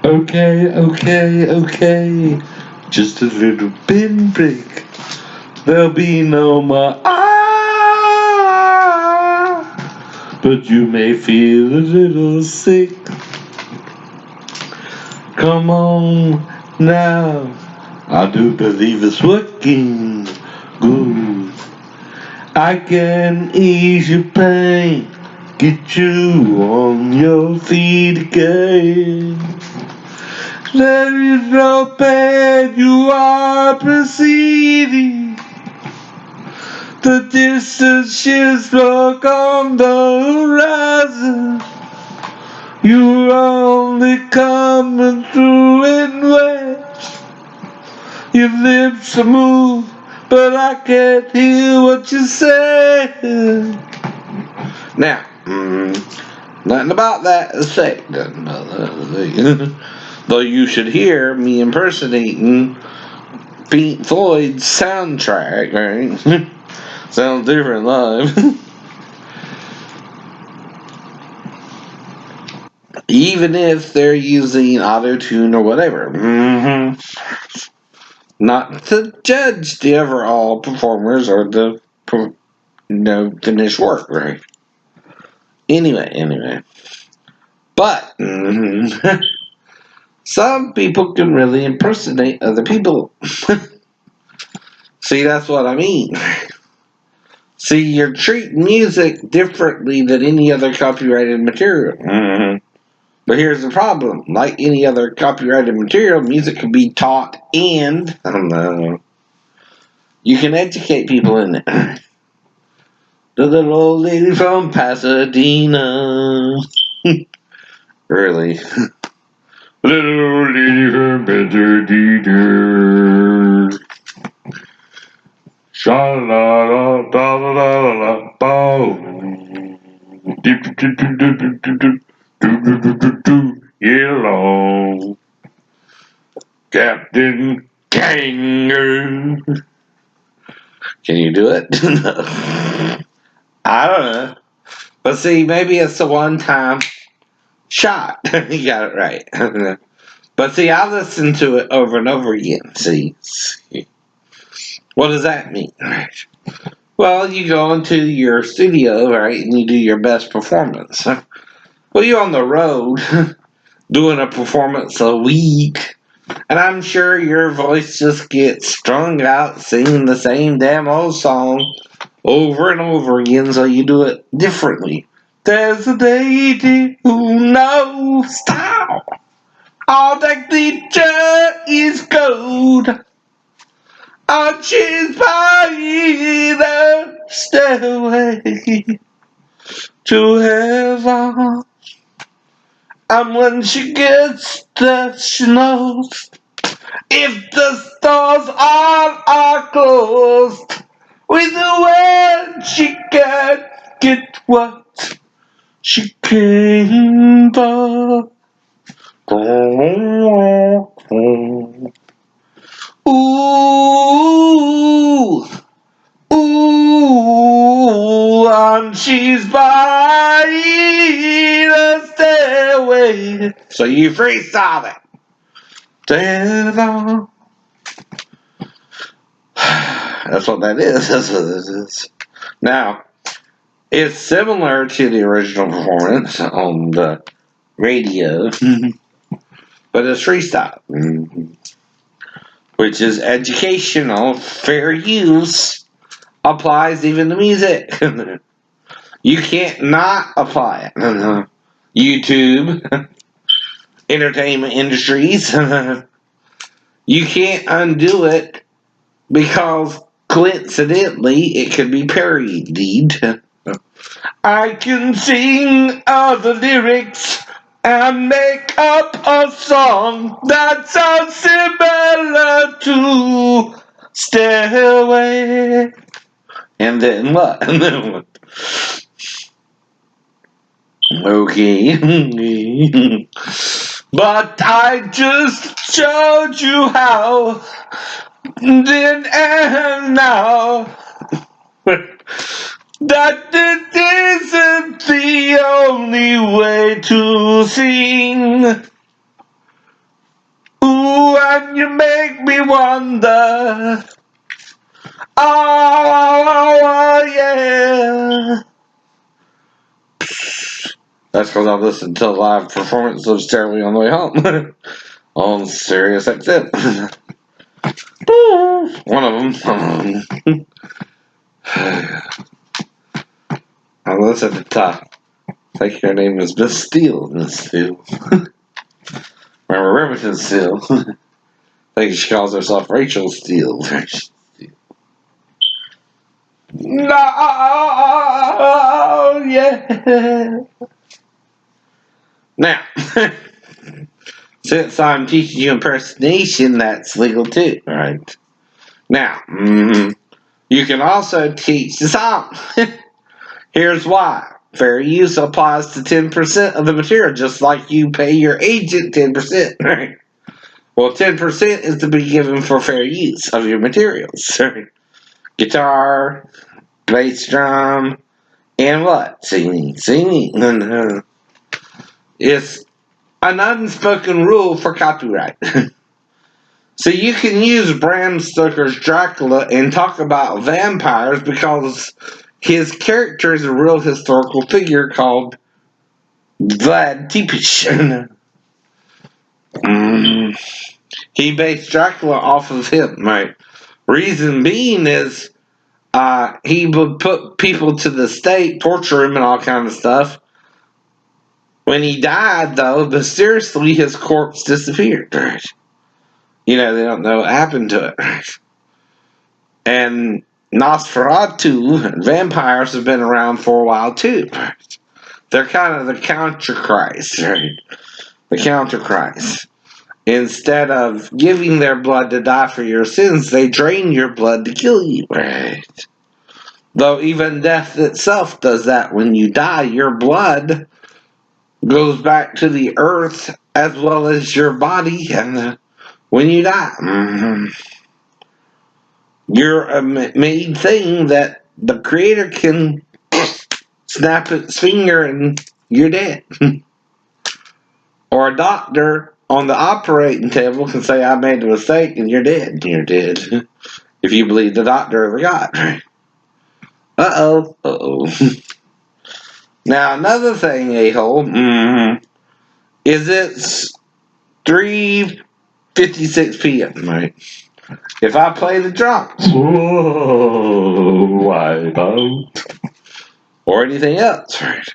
Okay, okay, okay. Just a little bin break. There'll be no more but you may feel a little sick. Come on now, I do believe it's working good. I can ease your pain, get you on your feet again. There is no pain, you are proceeding. The distant ships look on the horizon. You're only coming through in waves. Your lips are moved, but I can't hear what you're saying. Now, nothing about that to say. Though you should hear me impersonating Pink Floyd's soundtrack, right? Sounds different live. Even if they're using auto-tune or whatever. Not to judge the overall performers or the finished work, right? Anyway. But some people can really impersonate other people. See, that's what I mean. See, you're treating music differently than any other copyrighted material. But here's the problem. Like any other copyrighted material, music can be taught and, I don't know, you can educate people in it. The little old lady from Pasadena. Really. Little old lady from Pasadena. Sha-la-la-la-la-la-la-la. Yellow Captain Kangaroo. Can you do it? I don't know. But see, maybe it's a one-time shot. You got it right. But see, I listened to it over and over again. See, what does that mean? Well, you go into your studio, right, and you do your best performance. Well, you're on the road doing a performance a week, and I'm sure your voice just gets strung out singing the same damn old song over and over again, so you do it differently. There's a lady who knows style. All that glitter is gold. And she's by the stairway to heaven. And when she gets there, she knows if the stores are closed, with the word she can't get what she came for. Ooh, ooh, and she's by the stairway. So you freestyle it. Down. That's what that is. That's what this is. Now, it's similar to the original performance on the radio, but it's freestyle, which is educational, fair use, applies even to music. You can't not apply it. YouTube, entertainment industries, you can't undo it because coincidentally it could be parodied. I can sing other lyrics and make up a song that sounds similar to Stairway. And then what? Okay. But I just showed you how. Then and now. That it isn't the only way to sing. Ooh, and you make me wonder. Oh, yeah. That's because I listened to a live performance of Stairway on the way home on Sirius XM. One of them. I listened to I think her name is Miss Steele. Miss Steele. Remember Remington Steele? I think she calls herself Rachel Steele. No, yeah. Now, since I'm teaching you impersonation, that's legal too, right? Now, you can also teach the song. Here's why. Fair use applies to 10% of the material, just like you pay your agent 10%, right? Well, 10% is to be given for fair use of your materials. Guitar, bass drum, and what? Singing. Singing. It's an unspoken rule for copyright. So you can use Bram Stoker's Dracula and talk about vampires because his character is a real historical figure called Vlad Tepes. He based Dracula off of him, right? Reason being is he would put people to the stake, torture him, and all kind of stuff. When he died, though, mysteriously his corpse disappeared. Right? You know, they don't know what happened to it. Right? And Nosferatu, vampires have been around for a while too. Right? They're kind of the counter Christ, right? The counter Christ. Instead of giving their blood to die for your sins, they drain your blood to kill you, right? Though even death itself does that. When you die, your blood goes back to the earth as well as your body, and when you die, you're a made thing that the creator can snap its finger and you're dead. Or a doctor on the operating table can say, I made a mistake, and you're dead. You're dead. If you believe the doctor or the God. Uh-oh. Uh-oh. Now, another thing, a-hole, is it's 3:56 p.m., right? If I play the drums, why don't? Or anything else, right?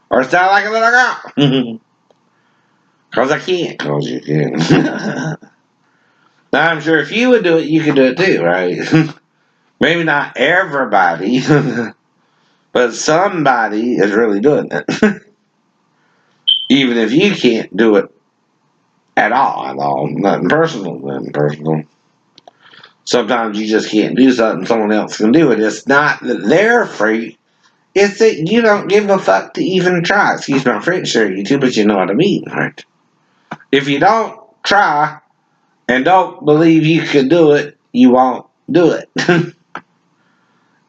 Or sound like a little girl. Because I can't. Because you can. Now, I'm sure if you would do it, you could do it too, right? Maybe not everybody, but somebody is really doing it. Even if you can't do it at all. Nothing personal. Sometimes you just can't do something, someone else can do it. It's not that they're free, it's that you don't give a fuck to even try. Excuse my French there, you too, but you know what I mean, right? If you don't try and don't believe you can do it, you won't do it.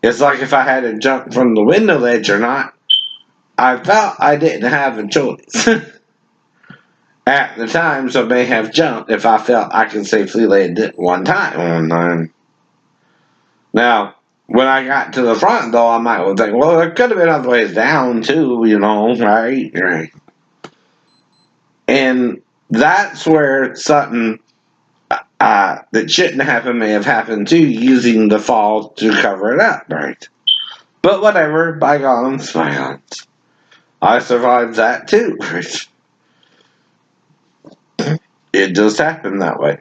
It's like if I had to jump from the window ledge or not. I felt I didn't have a choice. At the time, so I may have jumped if I felt I could safely land it one time. Now, when I got to the front, though, I might think, well, there could have been other ways down, too, right? And that's where something that shouldn't happen may have happened, too, using the fall to cover it up, right? But whatever, bygones. I survived that, too, right? It just happened that way.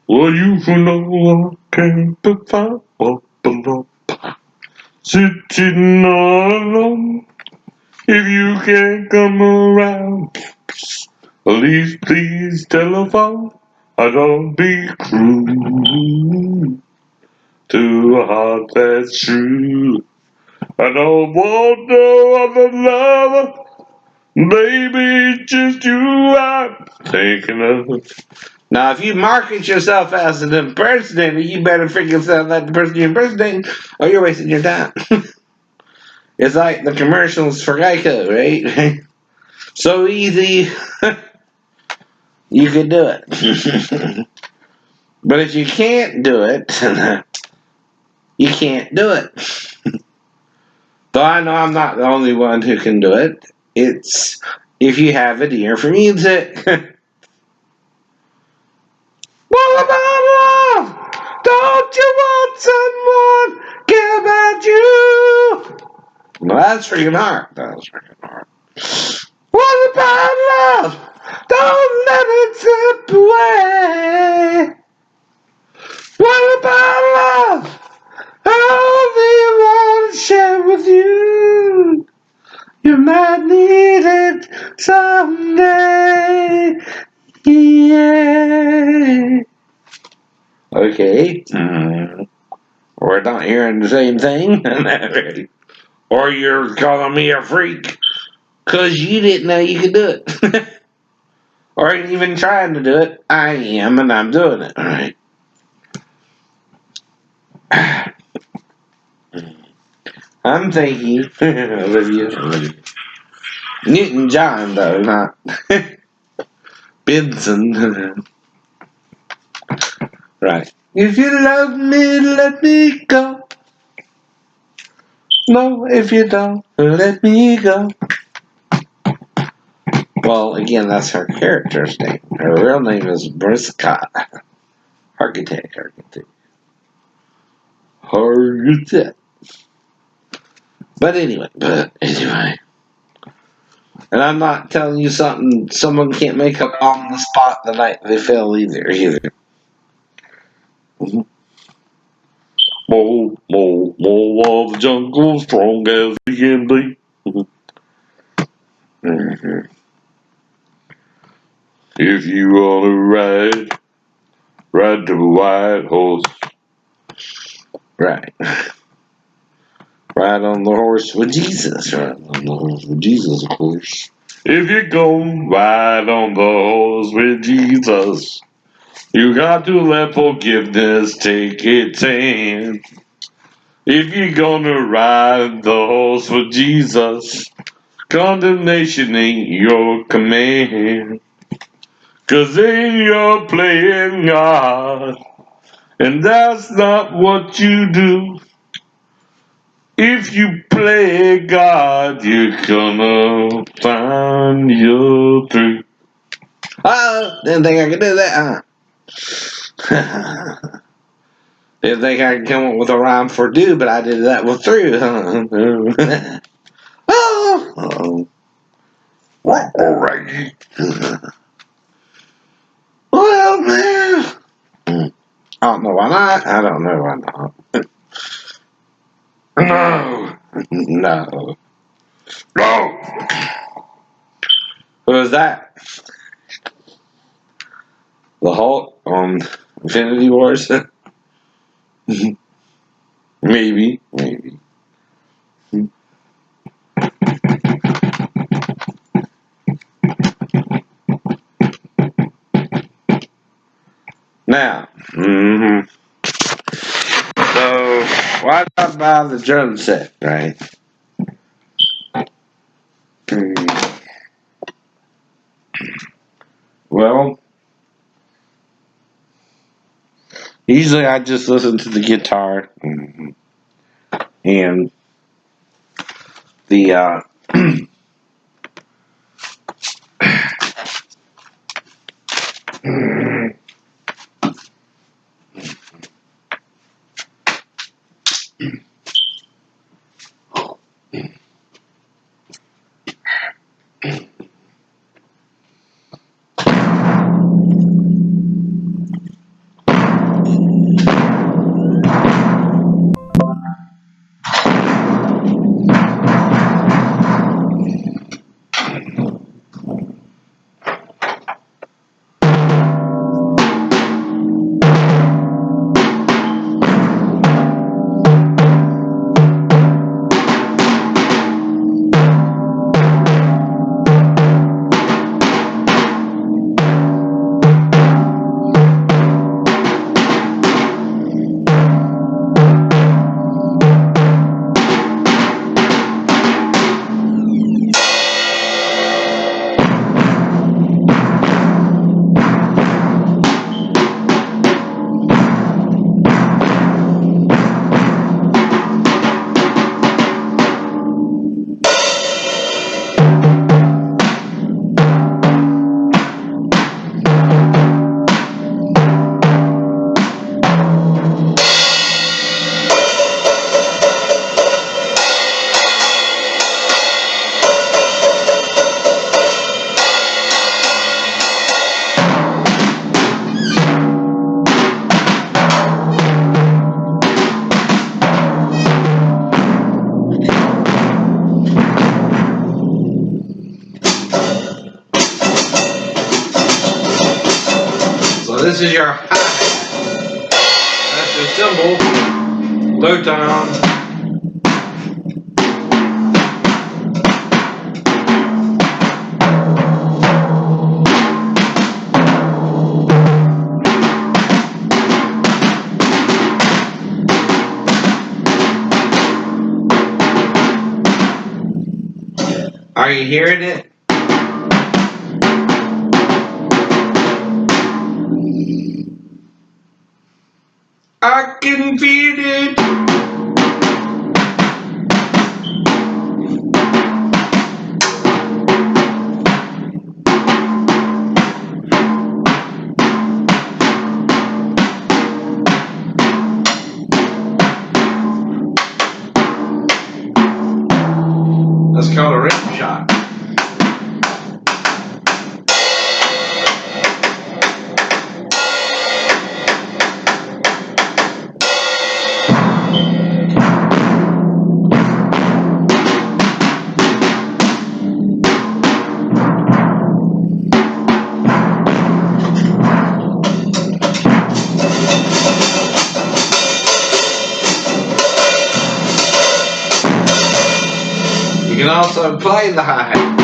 Well, you know I can't find sitting all alone. If you can't come around, please telephone. I don't be cruel to a heart that's true. I don't want no other lover, baby, it's just you I'm thinking of. Now, if you market yourself as an impersonator, you better freaking sound like the person you're impersonating, or you're wasting your time. It's like the commercials for Geico, right? So easy, you could do it. But if you can't do it, you can't do it. Though I know I'm not the only one who can do it. It's if you have an ear for music. What about love? Don't you want someone care about you? Well, that's freaking hard. That's freaking hard. What about love? Don't let it slip away. What about love? I only want to share with you. You might need it someday. Yeah. Okay. We're not hearing the same thing. Or you're calling me a freak because you didn't know you could do it. Or even trying to do it. I am, and I'm doing it. All right. I'm thinking Olivia. Newton John, though, not Benson. Right. If you love me, let me go. No, if you don't, let me go. Well, again, that's her character's name. Her real name is Briska. Architect. But anyway. And I'm not telling you something someone can't make up on the spot the night they fell either. More of the jungle, strong as he can be. If you wanna ride the white horse. Right. Ride on the horse with Jesus. Ride on the horse with Jesus, of course. If you're gonna ride on the horse with Jesus, you got to let forgiveness take its hand. If you're gonna ride the horse with Jesus, condemnation ain't your command. 'Cause then you're playing God, and that's not what you do. If you play God, you're gonna find you're through. Oh, didn't think I could do that, huh? Didn't think I could come up with a rhyme for do, but I did that with through, huh? Oh, what? Alrighty. Well, man. I don't know why not. I don't know why not. No. No. No. What was that? The Hulk on Infinity Wars? Maybe. Now, so why not buy the drum set, right? Well, usually I just listen to the guitar and the is your hi-hat. That's your cymbal. Low tone. Are you hearing it? I can feel it. That's called a rim shot. You can also play the hi-hat.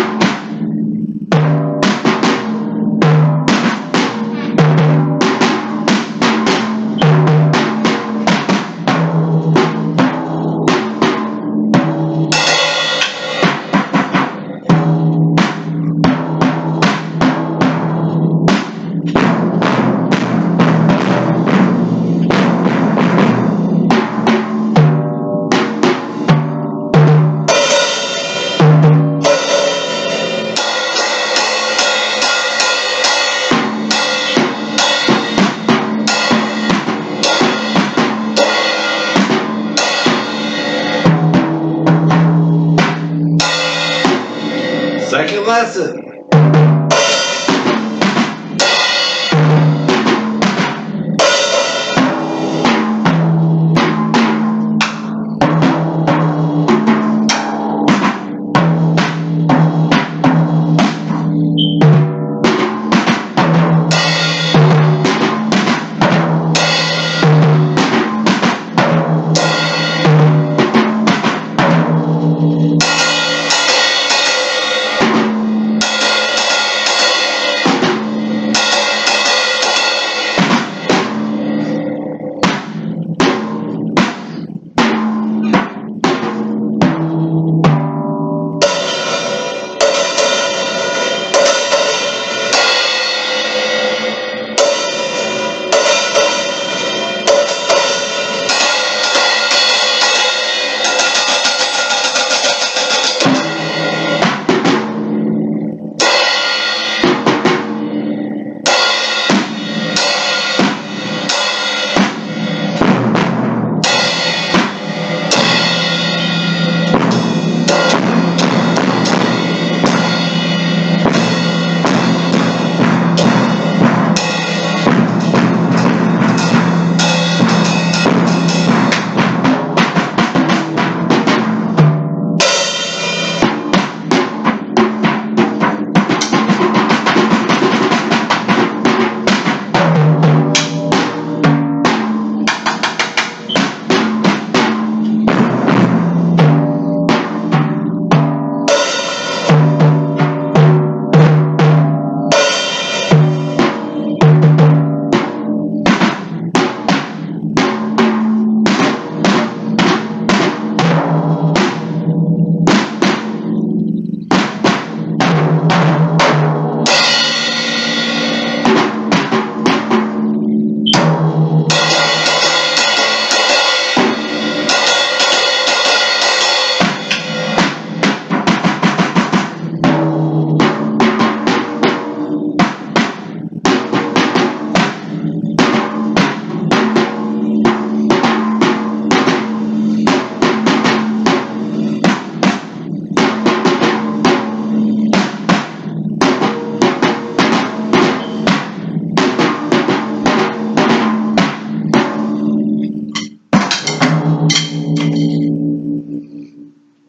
Second lesson.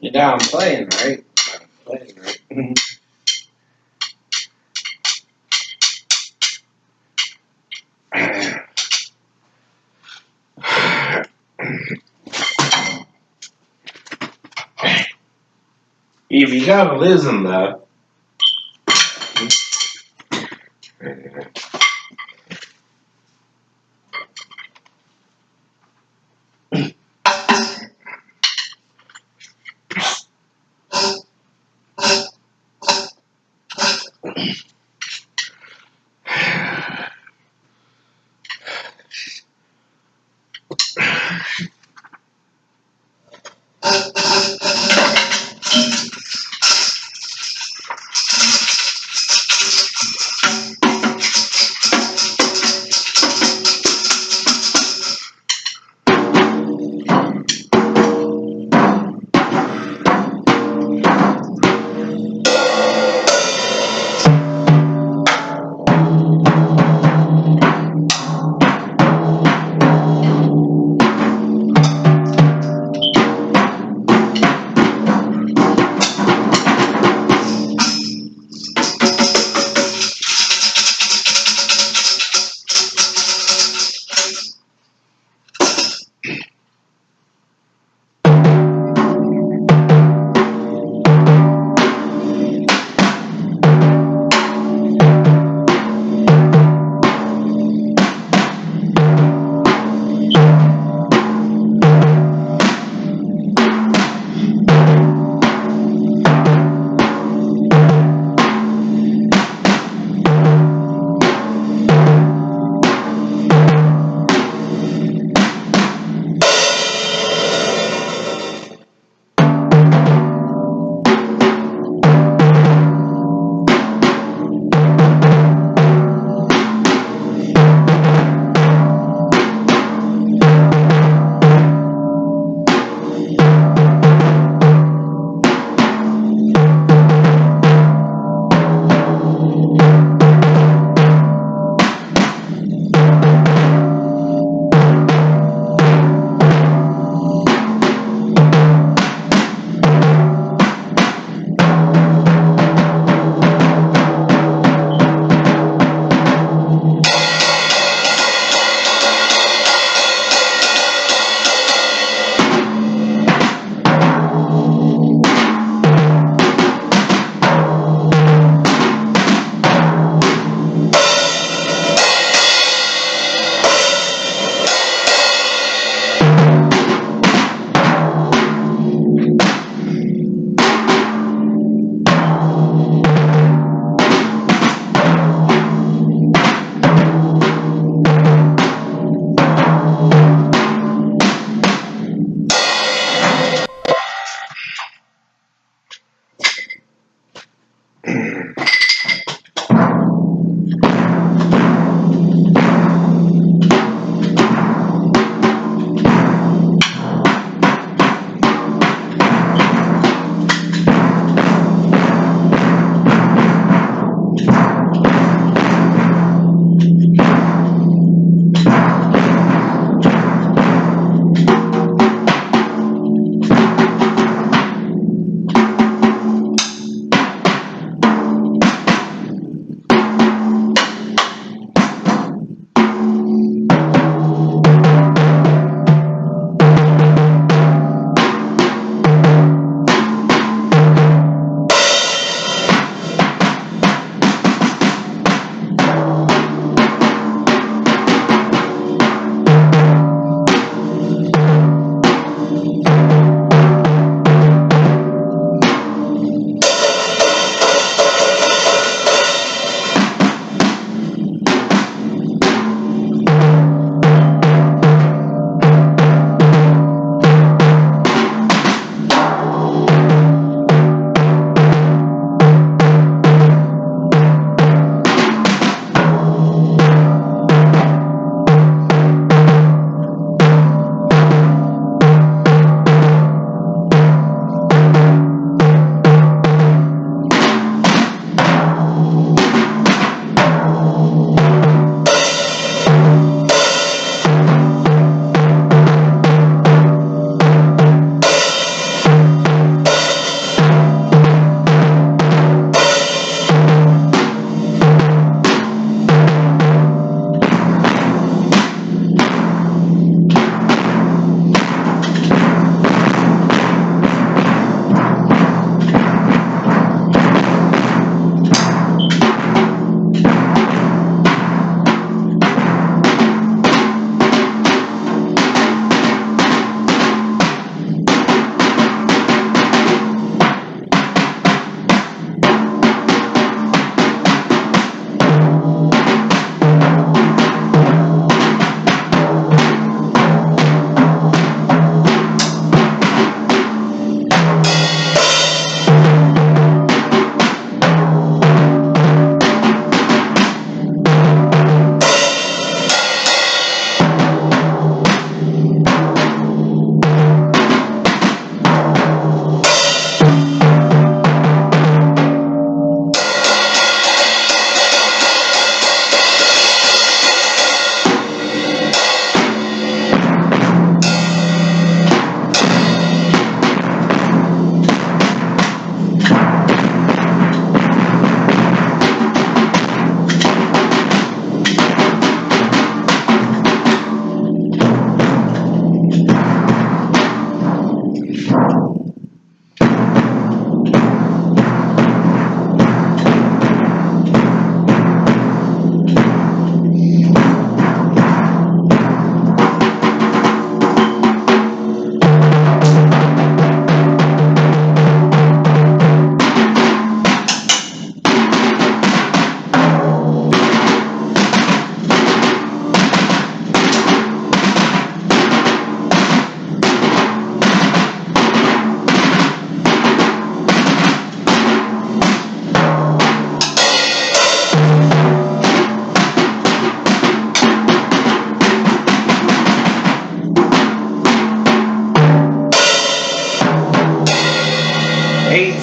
Yeah, I'm playing, right? I'm playing, right? If you gotta listen though.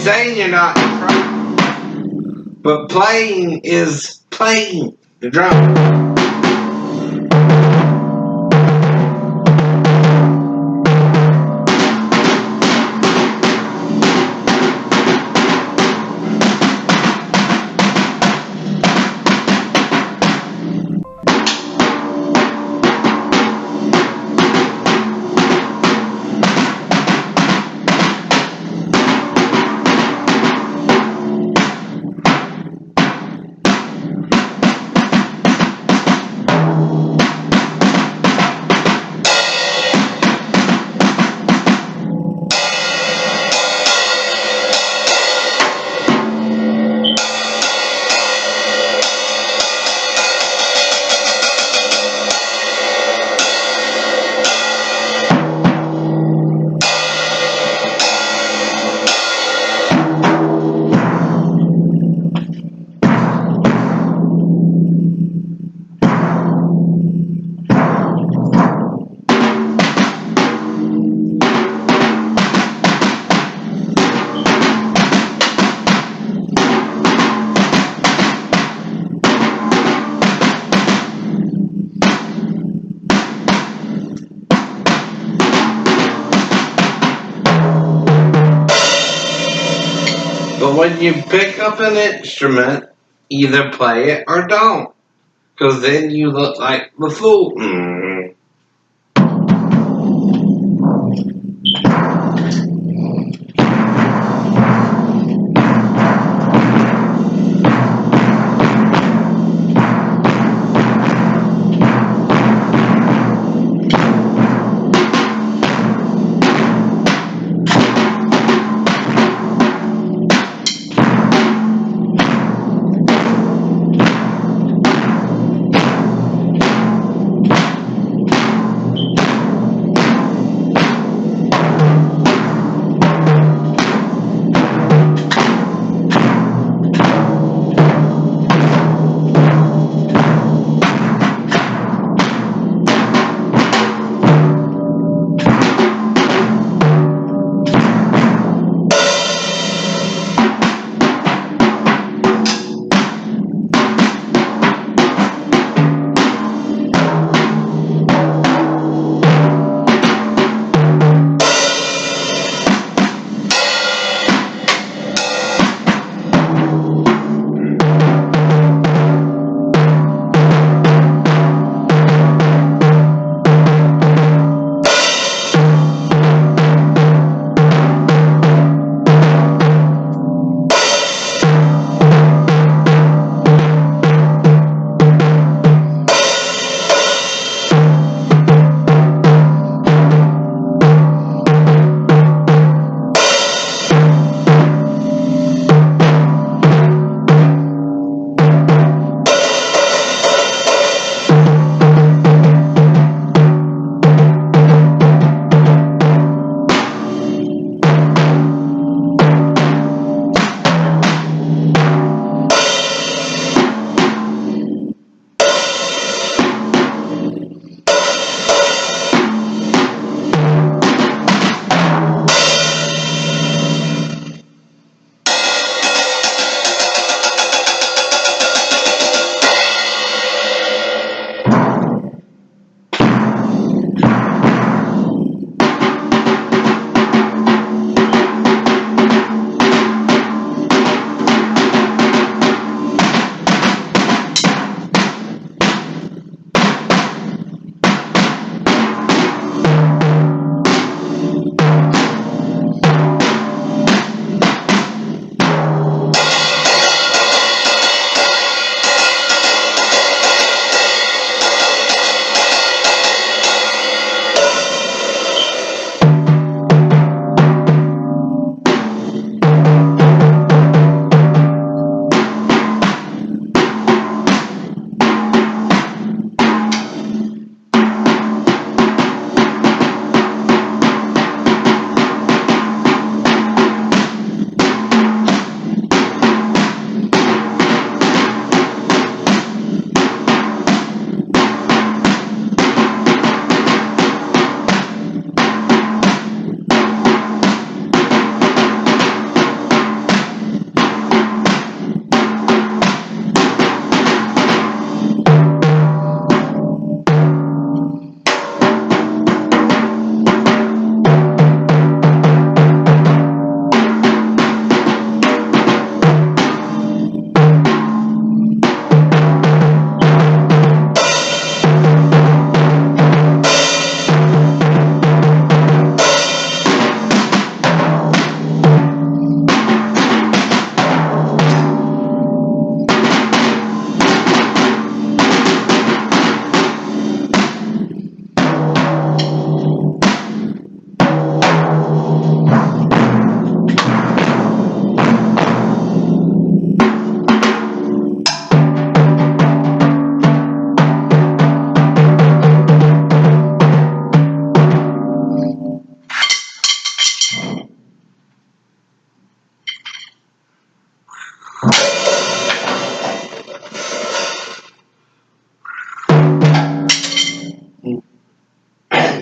saying you're not trying, but playing is playing the drum. But when you pick up an instrument, either play it or don't. Because then you look like the fool.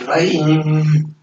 playing.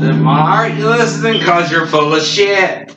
Then why aren't you listening? Because you're full of shit.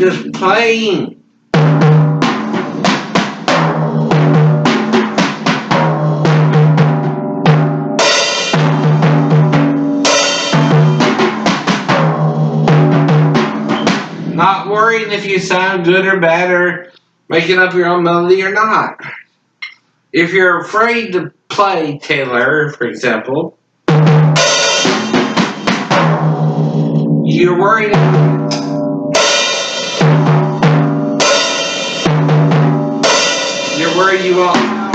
just playing. Not worrying if you sound good or bad or making up your own melody or not. If you're afraid to play Taylor, for example, you're worried. You're worried you won't sound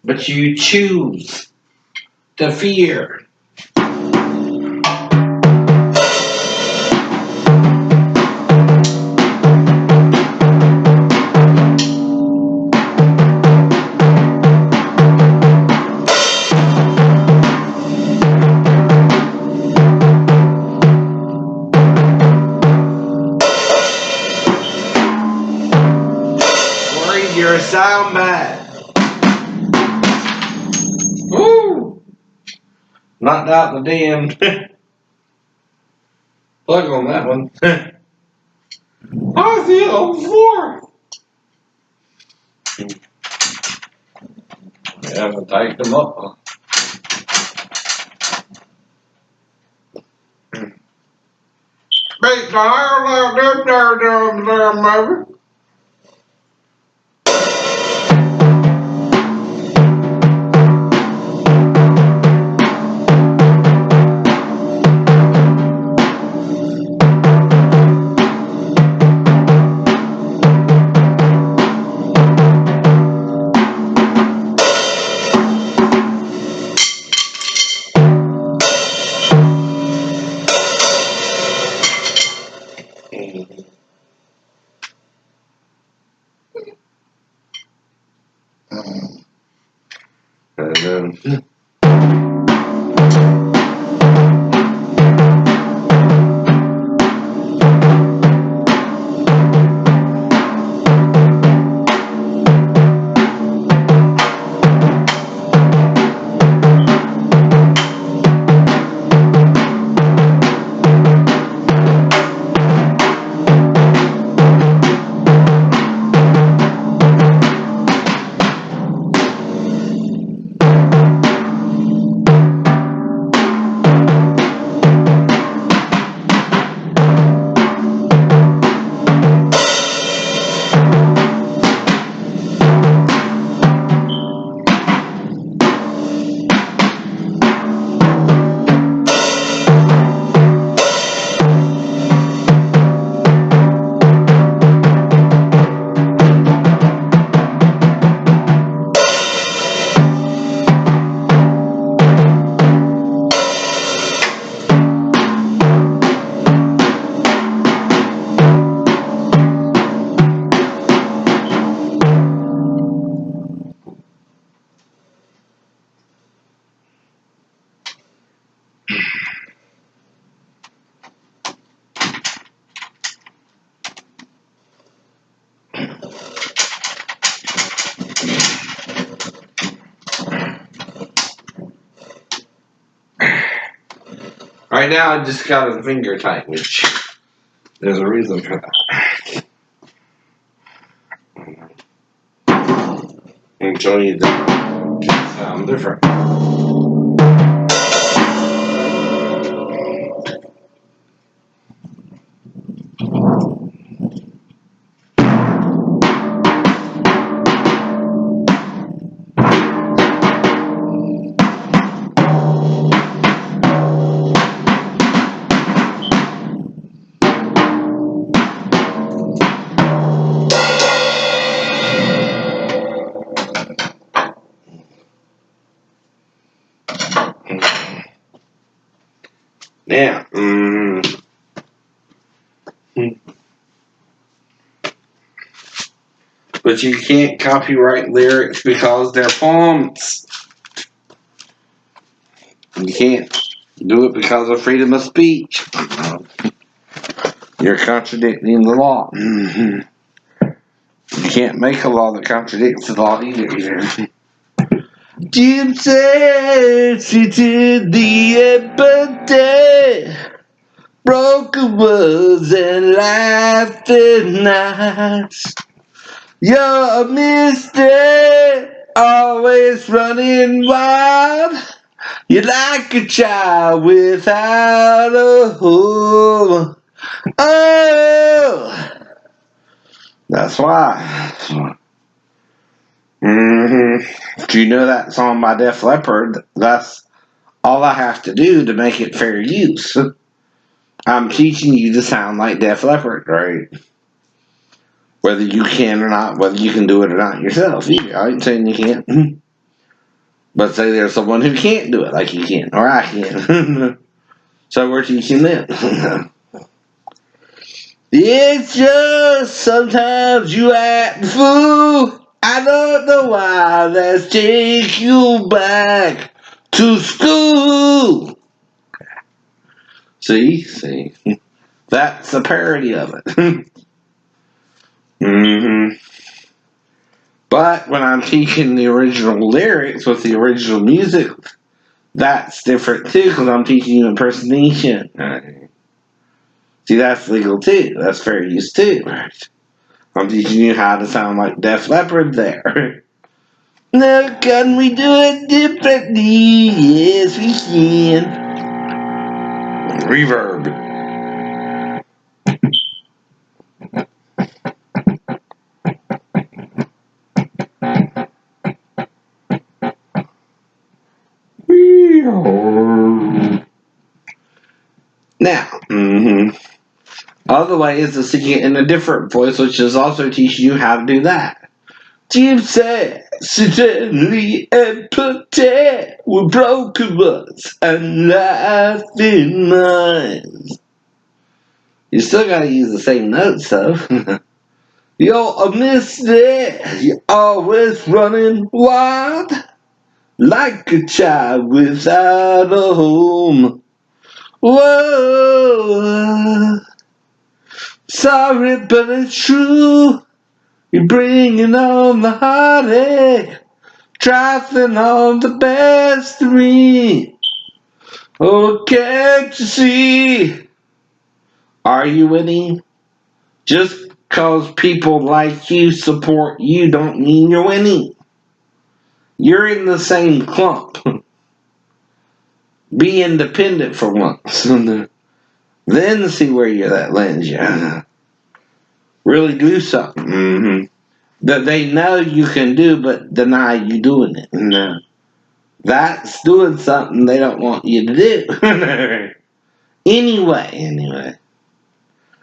but you choose the fear. Worried you're sound bad. Woo! Knocked out the damn plug on that one. I feel on the floor. Yeah, I tightened them up. Beat the hell out of them there, maybe. Right now, I just got a finger tight, which there's a reason for that. I'm showing you that sound different. Yeah. But you can't copyright lyrics because they're poems. You can't do it because of freedom of speech. You're contradicting the law. You can't make a law that contradicts the law either. Jim said she did the empathy, broken words and laughing nights. You're a mystery, always running wild. You're like a child without a home. Oh, that's why. Do you know that song by Def Leppard? That's all I have to do to make it fair use. I'm teaching you to sound like Def Leppard, right? Whether you can or not, whether you can do it or not yourself. I ain't saying you can't. But say there's someone who can't do it like you can, or I can. So we're teaching them. It's just sometimes you act the fool. I don't know why. Let's take you back to school. See, that's a parody of it. But when I'm teaching the original lyrics with the original music, that's different too, because I'm teaching you impersonation. See, that's legal too. That's fair use too. I'm teaching you how to sound like Def Leppard there. Now can we do it differently? Yes, we can. Reverb. Now, other way is to sing it in a different voice, which is also teaching you how to do that. Jim said, certainly empathy with broken words and laughing minds. You still gotta use the same notes though. You're a mystery, you're always running wild, like a child without a home. Whoa, sorry but it's true, you're bringing on the heartache, trifling on the best of me. Oh, can't you see? Are you winning? Just because people like you support you don't mean you're winning. You're in the same clump. Be independent for once. Then see where that lands you. Really do something that they know you can do but deny you doing it. That's doing something they don't want you to do. Anyway.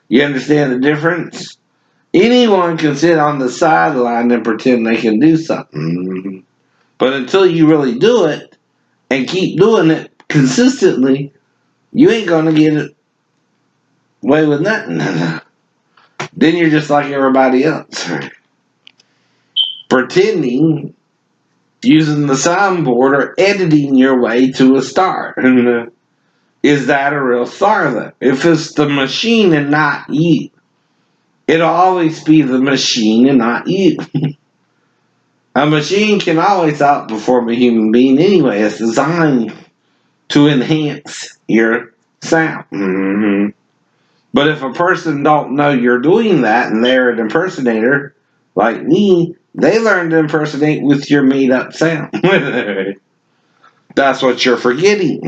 You understand the difference? Anyone can sit on the sideline and pretend they can do something. But until you really do it and keep doing it consistently, you ain't gonna get away with nothing. Then you're just like everybody else. Pretending, using the soundboard, or editing your way to a star. Is that a real star though? If it's the machine and not you, it'll always be the machine and not you. A machine can always outperform a human being anyway. It's designed to enhance your sound. But if a person don't know you're doing that and they're an impersonator, like me, they learn to impersonate with your made up sound. That's what you're forgetting.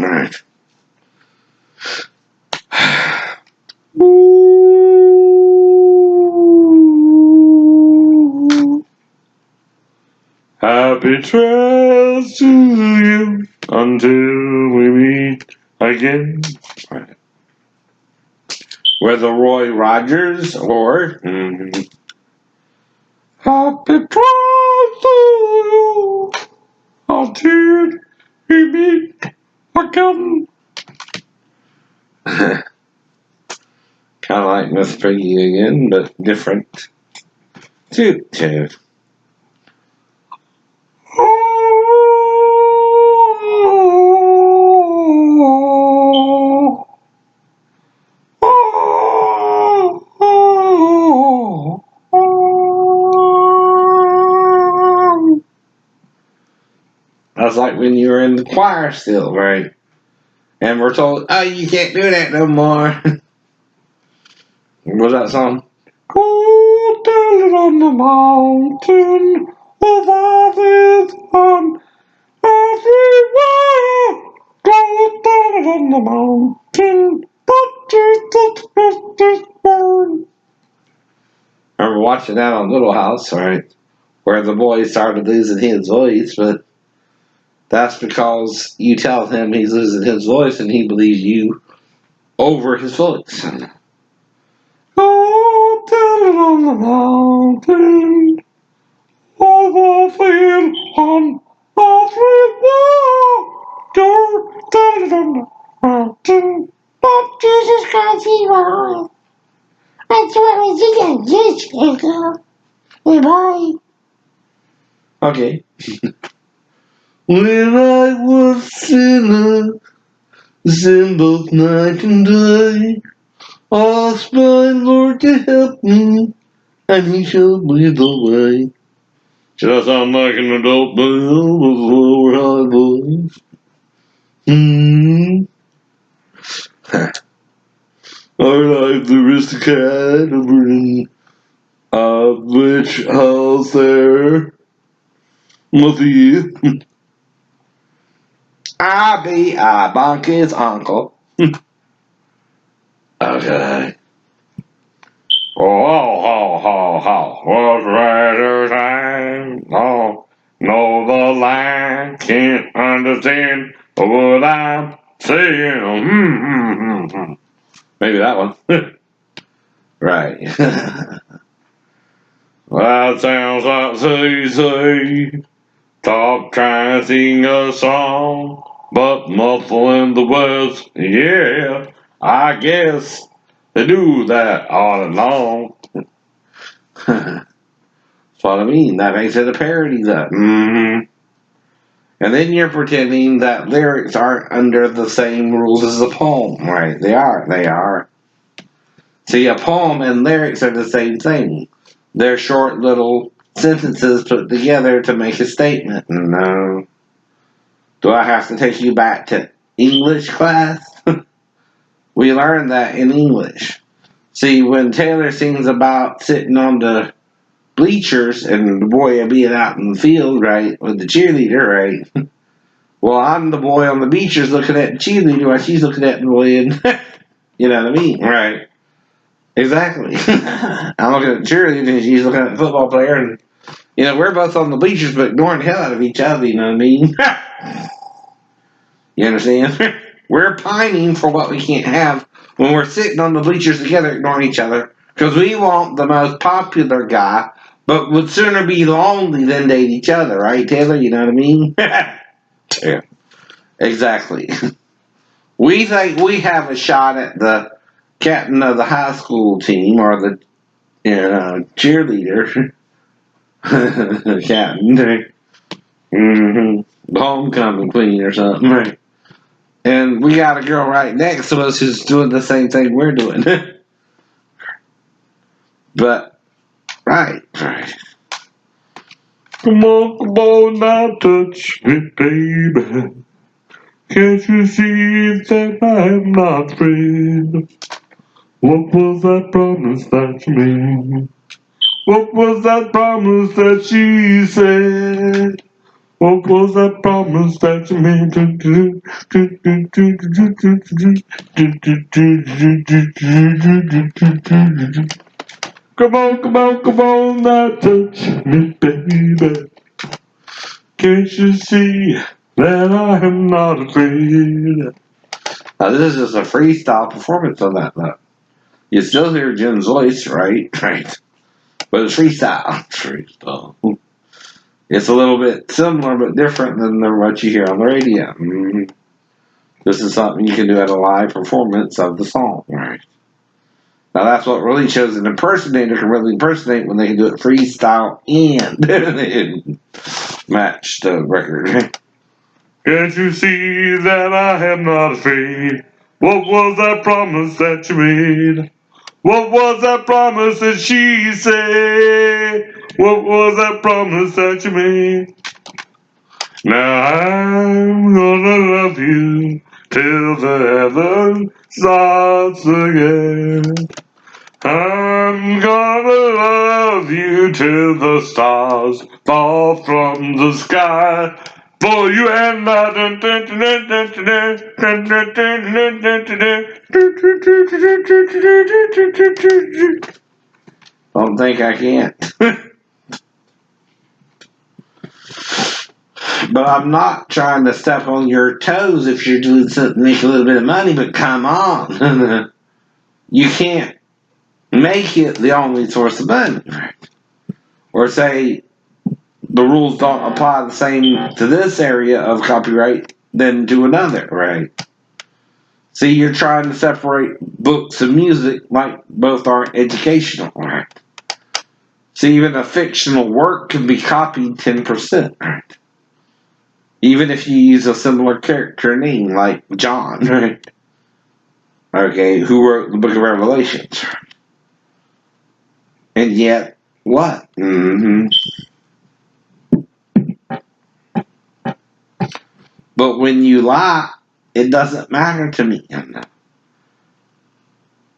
Happy trails to you until we meet again. Whether Roy Rogers or Happy trails to you until we meet again. Kind of like Miss Piggy again, but different. Toot toot. That's like when you were in the choir still, right? And we're told, oh, you can't do that no more. What's that song? Go down on the mountain, over this on everywhere. Go down on the mountain, but Jesus is born. I remember watching that on Little House, right? Where the boy started losing his voice, but that's because you tell him he's losing his voice and he believes you over his voice. Oh, down on the mountain, over field on every wall, down on the mountain, but Jesus Christ, he was. That's what we did. Yes, bye. Okay. When I was sinner, sin both night and day, I asked my Lord to help me, and He showed me the way. Should I sound like an adult male with a lower high voice? Alright, the aristocrat over in which house there? Mothy. I be Bonky's uncle. Okay. Oh, what's rather time? Oh, no, the line can't understand what I'm saying. Maybe that one. Right. Well, that sounds like say, stop trying to sing a song, but muffling the words, yeah, I guess they do that all along. That's what I mean. That makes it a parody. That. And then you're pretending that lyrics aren't under the same rules as a poem, right? They are. They are. See, a poem and lyrics are the same thing. They're short little sentences put together to make a statement. No. Do I have to take you back to English class? We learned that in English. See, when Taylor sings about sitting on the bleachers and the boy being out in the field, right, with the cheerleader, right? Well, I'm the boy on the bleachers looking at the cheerleader while she's looking at the boy, and you know what I mean, right? Exactly. I'm looking at the cheerleader and she's looking at the football player, and we're both on the bleachers but ignoring the hell out of each other. You know what I mean? You understand? We're pining for what we can't have when we're sitting on the bleachers together ignoring each other because we want the most popular guy, but would sooner be lonely than date each other, right, Taylor? You know what I mean? Yeah, exactly. We think we have a shot at the captain of the high school team or the cheerleader captain, the homecoming queen or something, right? And we got a girl right next to us who's doing the same thing we're doing. But, right. Come on, now touch me, baby. Can't you see that I am not afraid? What was that promise that you made? What was that promise that she said? What was that promise that you made? Come on, now touch me, baby. Can't you see that I am not afraid? Now, this is just a freestyle performance on that, though. You still hear Jim's voice, right? Right. But it's freestyle. Freestyle. It's a little bit similar but different than what you hear on the radio. This is something you can do at a live performance of the song, right? Now that's what really shows an impersonator can really impersonate when they can do it freestyle and match the record. Can't you see that I am not afraid? What was that promise that you made? What was that promise that she said? What was that promise that you made? Now I'm gonna love you till the heaven starts again. I'm gonna love you till the stars fall from the sky. For you and I. Don't think I can't. But I'm not trying to step on your toes if you're doing something to make a little bit of money, but come on. You can't make it the only source of money. Or say the rules don't apply the same to this area of copyright than to another, right? See, you're trying to separate books and music like both aren't educational, right? See, even a fictional work can be copied 10%, right? Even if you use a similar character name like John, right? Okay, who wrote the Book of Revelations. And yet, what? But when you lie, it doesn't matter to me.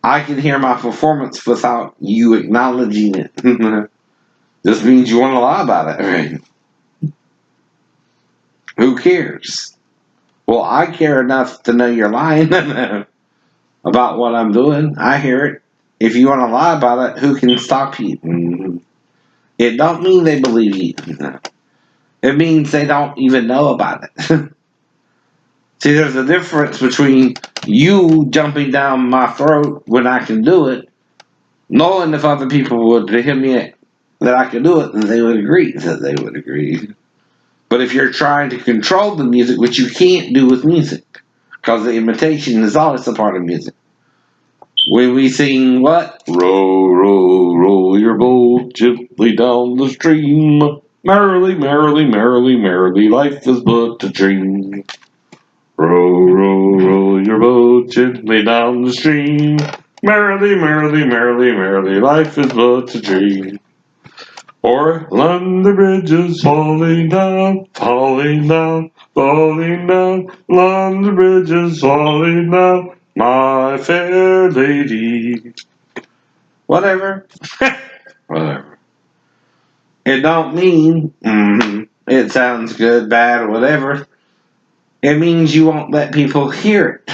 I can hear my performance without you acknowledging it. This means you want to lie about it, right? Who cares? Well, I care enough to know you're lying about what I'm doing. I hear it. If you want to lie about it, who can stop you? It don't mean they believe you. It means they don't even know about it. See, there's a difference between you jumping down my throat when I can do it, knowing if other people would hear me that I can do it, then they would agree that they would agree. But if you're trying to control the music, which you can't do with music, because the imitation is always a part of music. When we sing what? Row, row, row your boat gently down the stream. Merrily, merrily, merrily, merrily, life is but a dream. Row, row, row your boat gently down the stream. Merrily, merrily, merrily, merrily, life is but a dream. Or London Bridge is falling down, falling down, falling down. London Bridge is falling down, my fair lady. Whatever. Whatever. It don't mean it sounds good, bad, or whatever. It means you won't let people hear it.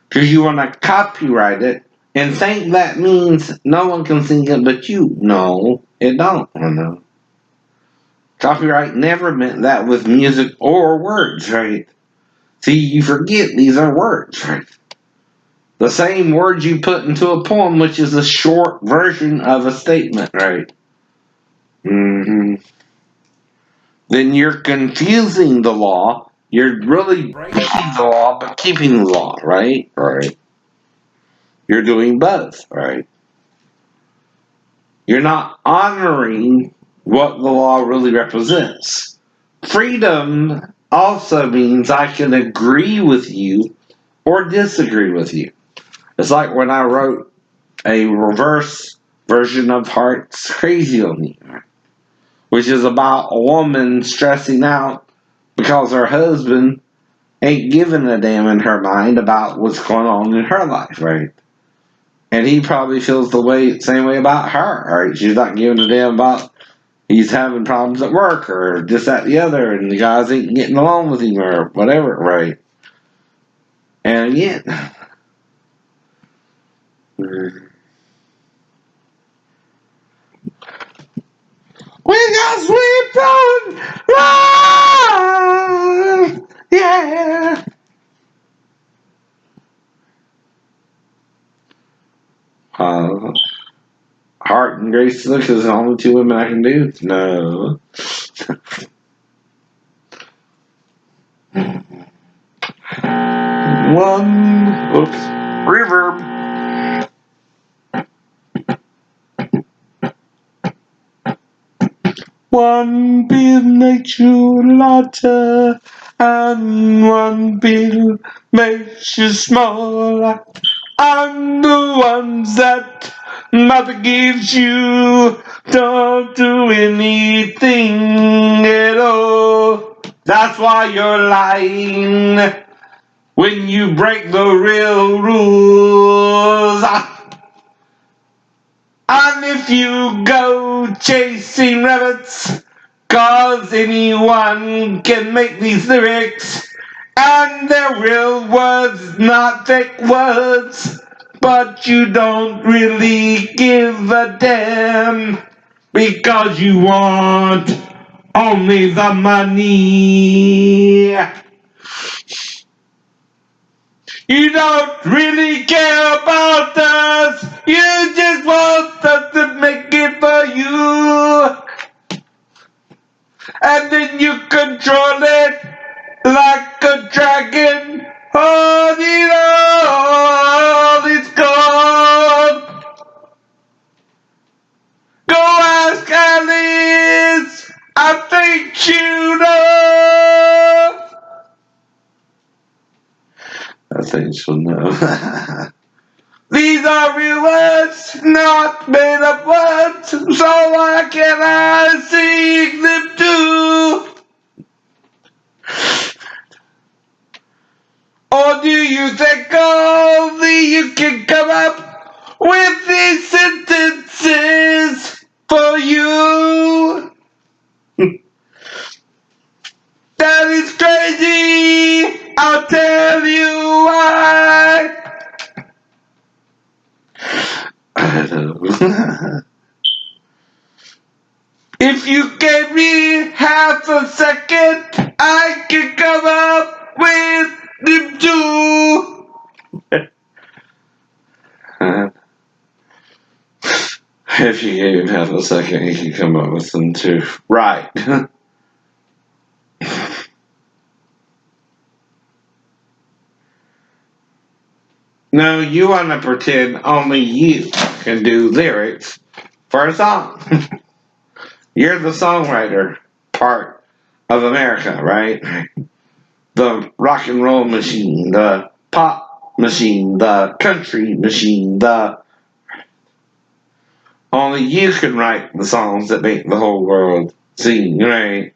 Because you want to copyright it and think that means no one can sing it but you. No, it don't. No. Copyright never meant that with music or words, right? See, you forget these are words, right? The same words you put into a poem, which is a short version of a statement, right? Then you're confusing the law. You're really breaking the law, but keeping the law, right? Right. You're doing both, right? You're not honoring what the law really represents. Freedom also means I can agree with you or disagree with you. It's like when I wrote a reverse version of Heart's Crazy on Me, which is about a woman stressing out because her husband ain't giving a damn in her mind about what's going on in her life, right? And he probably feels same way about her, right? She's not giving a damn about he's having problems at work or this, that, the other, and the guys ain't getting along with him or whatever, right? And again, we got sweet blowing love, yeah. Uh, Heart and Grace Slick is the only two women I can do. No. Reverb. One bill makes you larger, and one bill makes you smaller. And the ones that mother gives you don't do anything at all. That's why you're lying when you break the real rules. And if you go chasing rabbits, 'cause anyone can make these lyrics, and they're real words, not fake words, but you don't really give a damn, because you want only the money. You don't really care about us. You just want us to make it for you. And then you control it like a dragon. Hold it all, it's gone. Go ask Alice. I think you know. I think she'll know. These are real words, not made up words, so why can't I sing them too? Or do you think only you can come up with these sentences for you? That is crazy, I'll tell you why. I don't know. If you gave me half a second, I could come up with them too. If you gave him half a second, he could come up with them too. Right. No, you want to pretend only you can do lyrics for a song. You're the songwriter part of America, right? The rock and roll machine, the pop machine, the country machine, the only you can write the songs that make the whole world sing, right?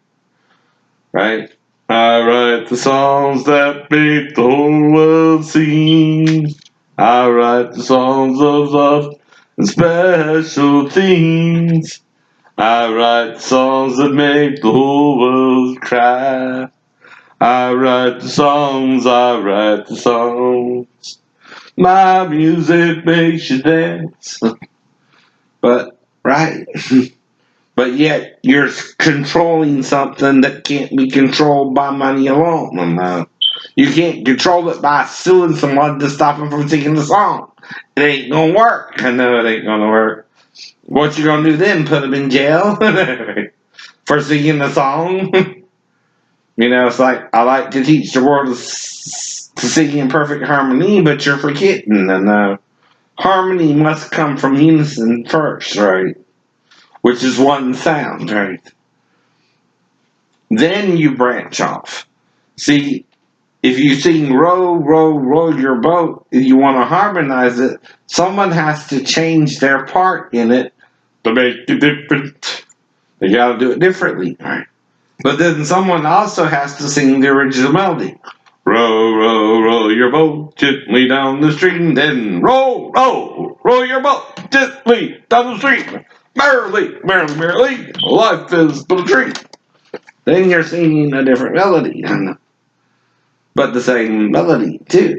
Right? I write the songs that make the whole world sing. I write the songs of love and special things. I write songs that make the whole world cry. I write the songs, I write the songs. My music makes you dance. But, right. But yet, you're controlling something that can't be controlled by money alone. You can't control it by suing someone to stop them from singing the song. It ain't gonna work. I know it ain't gonna work. What you gonna do then? Put them in jail for singing the song? It's like I like to teach the world to sing in perfect harmony, but you're forgetting, and harmony must come from unison first, right? Which is one sound, right? Then you branch off. See, if you sing row, row, row your boat, and you want to harmonize it, someone has to change their part in it to make it different. They gotta do it differently, right? But then someone also has to sing the original melody. Row, row, row your boat gently down the stream. Then row, row, row your boat gently down the stream. Merrily, merrily, merrily, life is but a dream. Then you're singing a different melody, but the same melody too.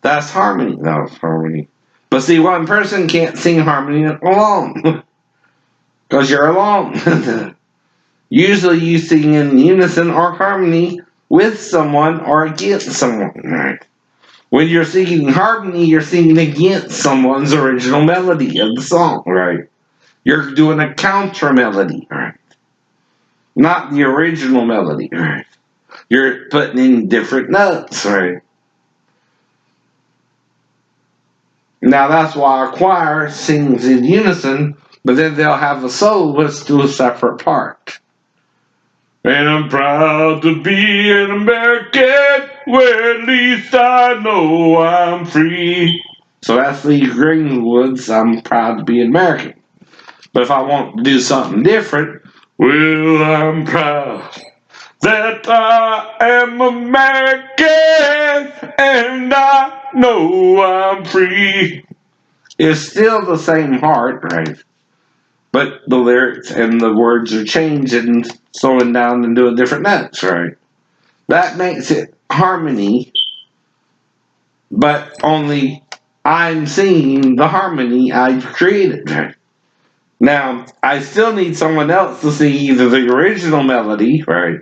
That's harmony. That's harmony. But see, one person can't sing harmony alone because you're alone. Usually, you sing in unison or harmony with someone or against someone. Right? When you're singing harmony, you're singing against someone's original melody of the song. Right? You're doing a counter melody. Right? Not the original melody. Right? You're putting in different notes. Right? Now that's why a choir sings in unison, but then they'll have a soloist do a separate part. And I'm proud to be an American, where at least I know I'm free. So that's the Greenwoods. I'm proud to be American. But if I want to do something different, well, I'm proud that I am American, and I know I'm free. it's still the same heart, right? But the lyrics and the words are changing, slowing down and doing different notes, right? That makes it harmony, but only I'm singing the harmony I've created, right? Now, I still need someone else to sing either the original melody, right?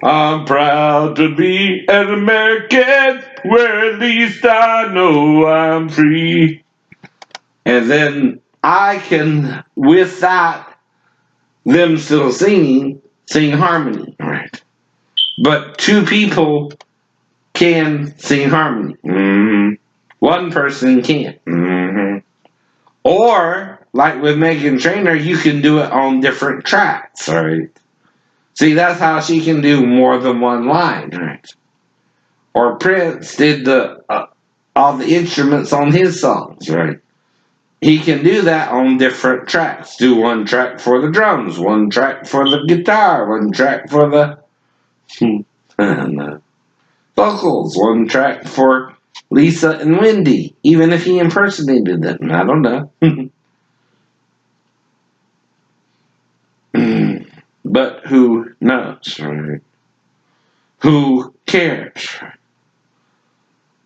I'm proud to be an American, where at least I know I'm free. And then I can, with that, them still singing, sing harmony, right? But two people can sing harmony. Mm-hmm. One person can't. Mm-hmm. Or, like with Megan Trainor, you can do it on different tracks, right? See, that's how she can do more than one line, right? Or Prince did all the instruments on his songs, right? He can do that on different tracks. Do one track for the drums, one track for the guitar, one track for the vocals, one track for Lisa and Wendy, even if he impersonated them. I don't know. But who knows, right? Who cares?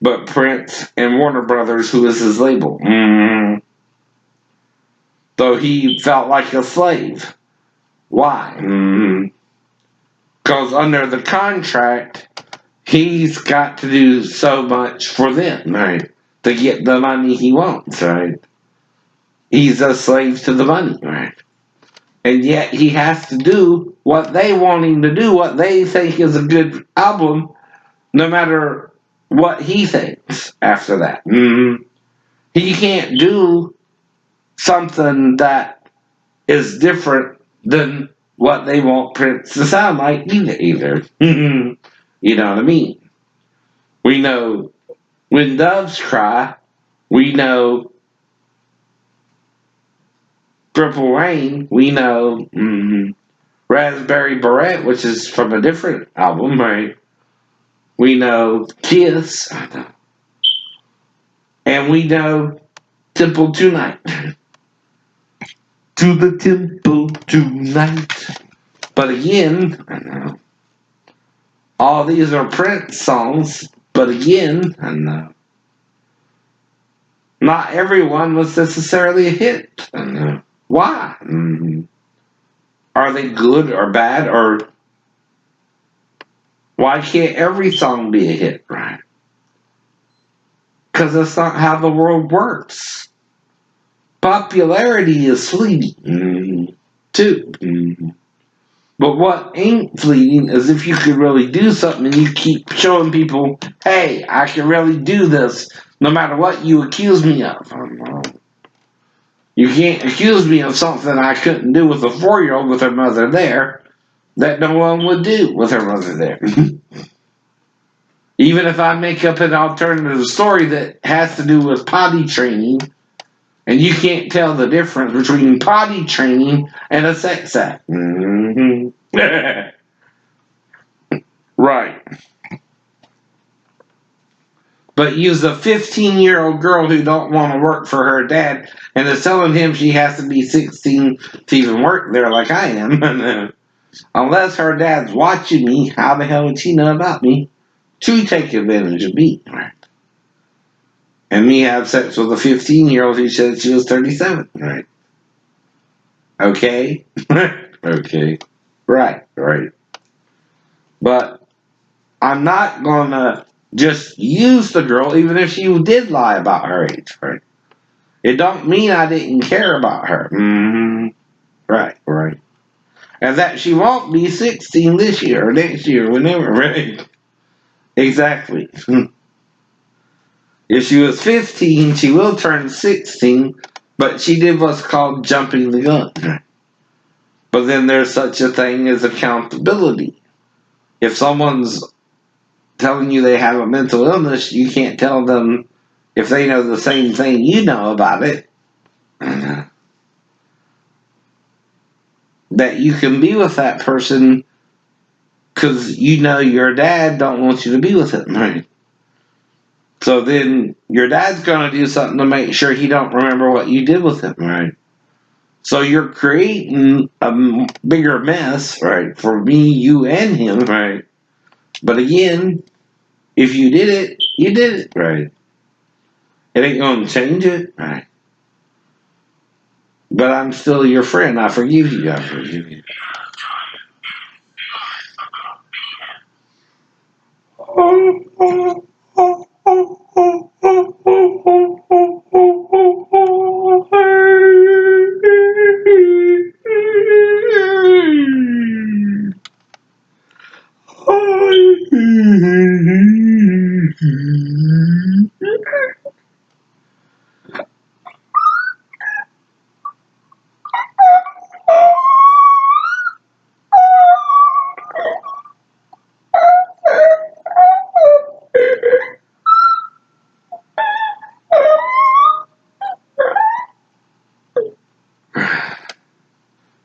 But Prince and Warner Brothers, who is his label. Though he felt like a slave. Why? Because under the contract, he's got to do so much for them, right? To get the money he wants, right? He's a slave to the money, right? And yet he has to do what they want him to do, what they think is a good album, no matter what he thinks after that. He can't do something that is different than what they want Prince to sound like either. You know what I mean? We know When Doves Cry, we know Purple Rain, we know Raspberry Beret, which is from a different album, right? We know Kiss, and we know Temple Tonight. To the temple tonight. But again, all these are Prince songs, but again, not everyone was necessarily a hit. Why? Are they good or bad, or why can't every song be a hit, right? Because that's not how the world works. Popularity is fleeting, too. But what ain't fleeting is if you could really do something and you keep showing people, hey, I can really do this no matter what you accuse me of. You can't accuse me of something I couldn't do with a 4-year-old with her mother there that no one would do with her mother there. Even if I make up an alternative story that has to do with potty training, and you can't tell the difference between potty training and a sex act. Right. But you's a 15-year-old girl who don't want to work for her dad and is telling him she has to be 16 to even work there like I am. Unless her dad's watching me, how the hell would she know about me to take advantage of me? And me have sex with a 15-year-old who said she was 37, right? Okay? Okay. Right. But I'm not gonna just use the girl even if she did lie about her age, right? It don't mean I didn't care about her. Right. And that she won't be 16 this year or next year, whenever, right? Exactly. If she was 15, she will turn 16, but she did what's called jumping the gun. But then there's such a thing as accountability. If someone's telling you they have a mental illness, you can't tell them if they know the same thing you know about it. That you can be with that person because you know your dad don't want you to be with him, right? So then your dad's going to do something to make sure he don't remember what you did with him, right? So you're creating a bigger mess, right, for me, you, and him, right? But again, if you did it, you did it, right? It ain't going to change it, right? But I'm still your friend. I forgive you. I forgive you.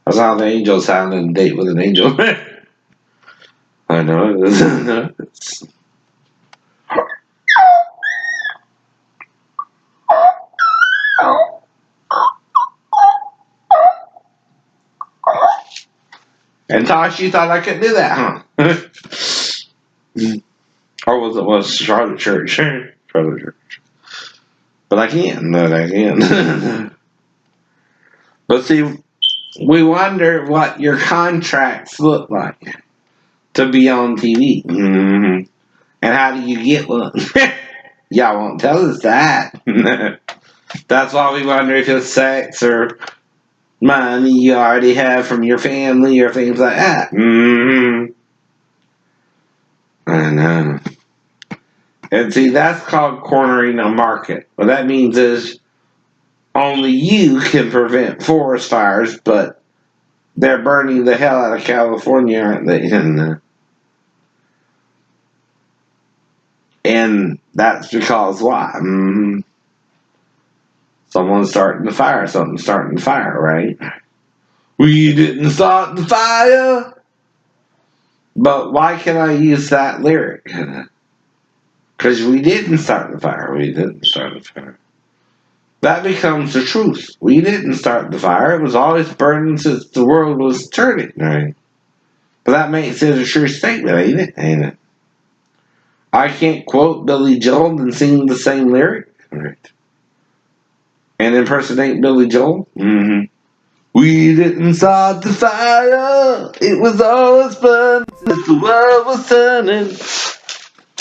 That's how the angel sounded in Date with an Angel. I know. It's, and Tosh, you thought I could do that, huh? Or was Charlotte Church? Charlotte Church. But I can't. But I can't. But see, we wonder what your contracts look like to be on TV. And how do you get one? Y'all won't tell us that. That's why we wonder if it's sex or money you already have from your family or things like that. I know. And see, that's called cornering a market. What that means is only you can prevent forest fires, but they're burning the hell out of California, aren't they? And that's because why? Someone's starting the fire. Something's starting the fire, right? We didn't start the fire. But why can I use that lyric? Because we didn't start the fire. We didn't start the fire. That becomes the truth. We didn't start the fire. It was always burning since the world was turning, right? But that makes it a true statement, ain't it? Ain't it? I can't quote Billy Joel and sing the same lyric, right? And impersonate Billy Joel. We didn't start the fire. It was always fun since the world was turning.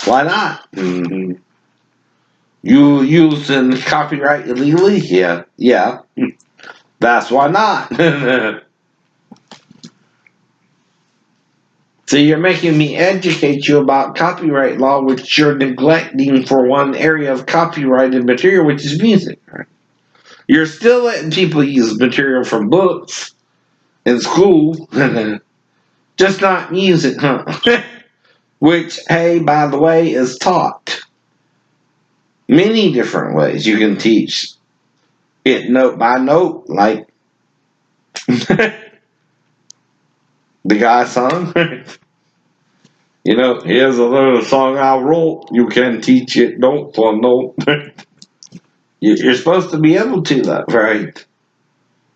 Why not? You using copyright illegally? Yeah. That's why not. So you're making me educate you about copyright law, which you're neglecting for one area of copyrighted material, which is music. You're still letting people use material from books in school, just not music, huh? Which, hey, by the way, is taught many different ways. You can teach it note by note, like the guy sung. Here's a little song I wrote. You can teach it note for note. You're supposed to be able to that, right?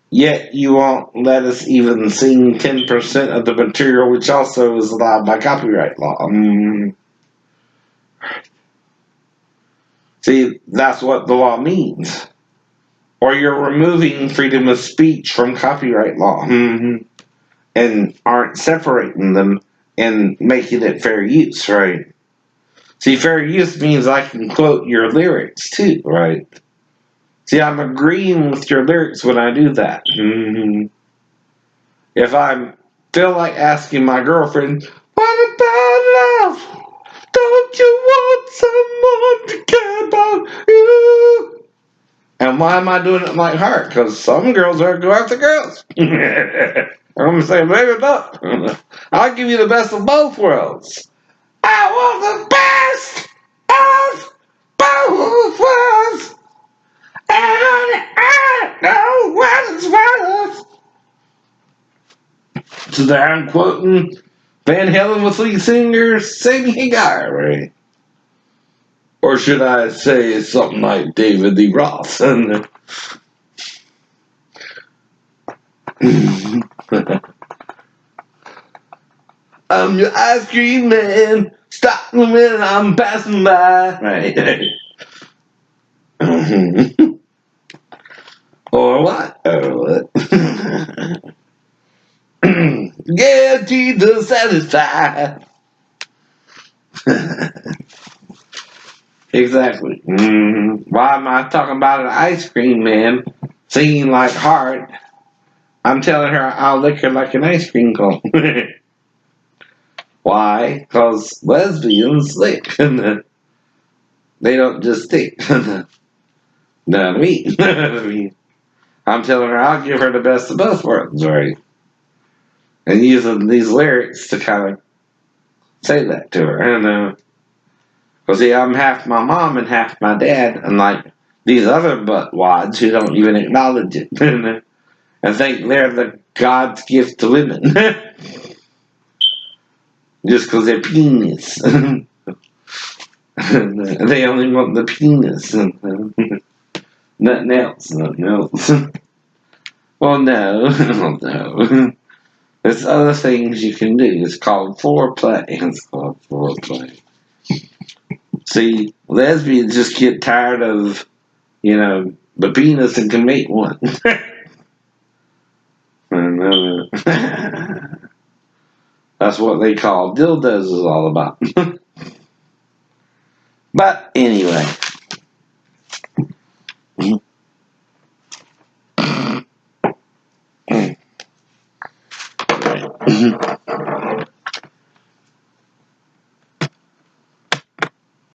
Yet you won't let us even sing 10% of the material, which also is allowed by copyright law. See, that's what the law means. Or you're removing freedom of speech from copyright law and aren't separating them and making it fair use, right? See, fair use means I can quote your lyrics too, right? See, I'm agreeing with your lyrics when I do that. If I feel like asking my girlfriend, what about love? Don't you want someone to care about you? And why am I doing it like heart? Because some girls are go after girls. I'm going to say, maybe not. I'll give you the best of both worlds. I want the best of both worlds. And I know what is worth. So there I'm quoting Van Halen with lead singer Sammy Hagar, right? Or should I say something like David Lee Roth? I'm your ice cream man. Stop me when I'm passing by. Right. Or what? Or what? Guaranteed to satisfy. Exactly. Why am I talking about an ice cream man singing like heart? I'm telling her I'll lick her like an ice cream cone. Why? Because lesbians lick. They don't just stick. No, me. I'm telling her I'll give her the best of both worlds, right? And using these lyrics to kind of say that to her. And because see, I'm half my mom and half my dad, unlike these other buttwads who don't even acknowledge it and think they're the God's gift to women just because they're penis. They only want the penis. Nothing else. Nothing else. Well, no. No. There's other things you can do. It's called foreplay. It's called foreplay. See, lesbians just get tired of, the penis and can make one. That's what they call dildos is all about. But anyway,